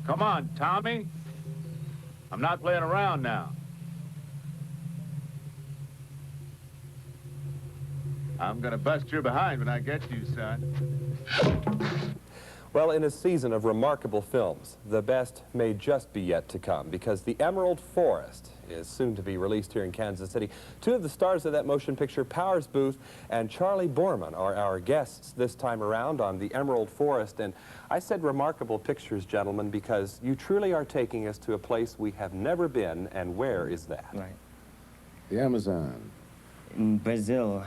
Come on, Tommy. I'm not playing around now. I'm gonna bust your behind when I get you, son. Well, in a season of remarkable films, the best may just be yet to come, because The Emerald Forest is soon to be released here in Kansas City. Two of the stars of that motion picture, Powers Booth and Charlie Borman, are our guests this time around on The Emerald Forest. And I said remarkable pictures, gentlemen, because you truly are taking us to a place we have never been. And where is that? Right. The Amazon. In Brazil.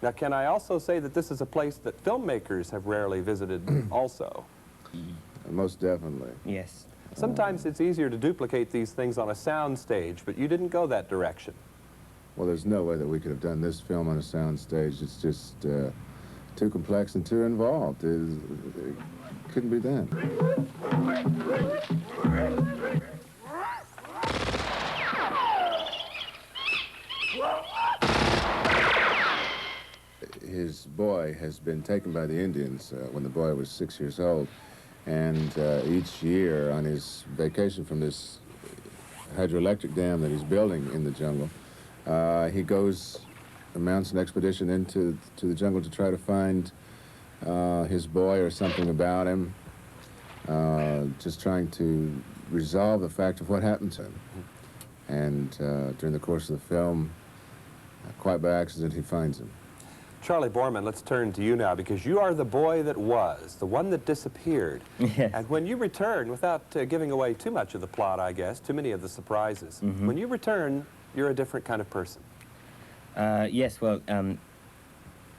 Now, can I also say that this is a place that filmmakers have rarely visited also? Most definitely. Yes. Sometimes it's easier to duplicate these things on a sound stage, but you didn't go that direction. Well, there's no way that we could have done this film on a sound stage. It's just too complex and too involved. It couldn't be done. His boy has been taken by the Indians when the boy was 6 years old. And each year on his vacation from this hydroelectric dam that he's building in the jungle, he mounts an expedition into the jungle to try to find his boy or something about him, just trying to resolve the fact of what happened to him. And during the course of the film, quite by accident, he finds him. Charlie Borman, let's turn to you now, because you are the boy that was, the one that disappeared. Yes. And when you return, without giving away too much of the plot, I guess, too many of the surprises, when you return, you're a different kind of person. Yes, well,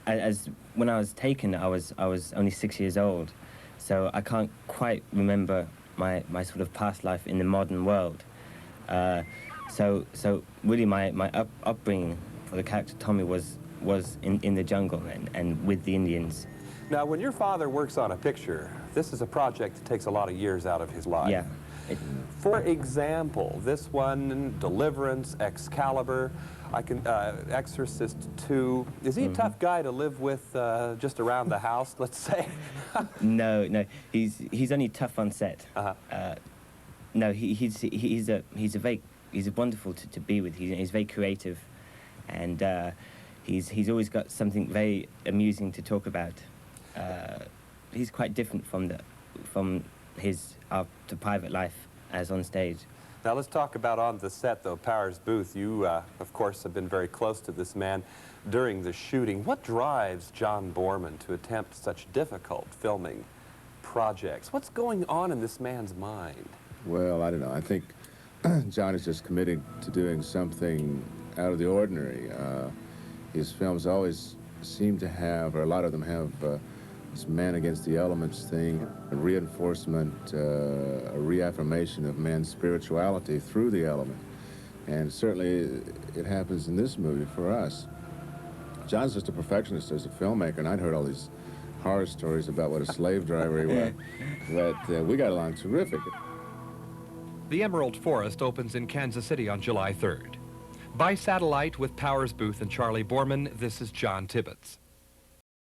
as when I was taken, I was only 6 years old, so I can't quite remember my sort of past life in the modern world. So really my upbringing for the character Tommy was in the jungle and with the Indians. Now, when your father works on a picture, this is a project that takes a lot of years out of his life. Yeah. For example, this one, Deliverance, Excalibur, Exorcist 2. Is he a tough guy to live with just around the house, let's say? No, he's only tough on set. No, he's wonderful to be with. He's very creative, and he's always got something very amusing to talk about. He's quite different from his private life as on stage. Now let's talk about on the set, though. Powers Booth, you of course have been very close to this man during the shooting. What drives John Borman to attempt such difficult filming projects? What's going on in this man's mind? Well, I don't know. I think John is just committed to doing something out of the ordinary. His films always seem to have, or a lot of them have, this man against the elements thing, a reinforcement, a reaffirmation of man's spirituality through the element. And certainly it happens in this movie for us. John's just a perfectionist as a filmmaker, and I'd heard all these horror stories about what a slave driver he was, but we got along terrific. The Emerald Forest opens in Kansas City on July 3rd. By satellite with Powers Booth and Charlie Borman, this is John Tibbetts.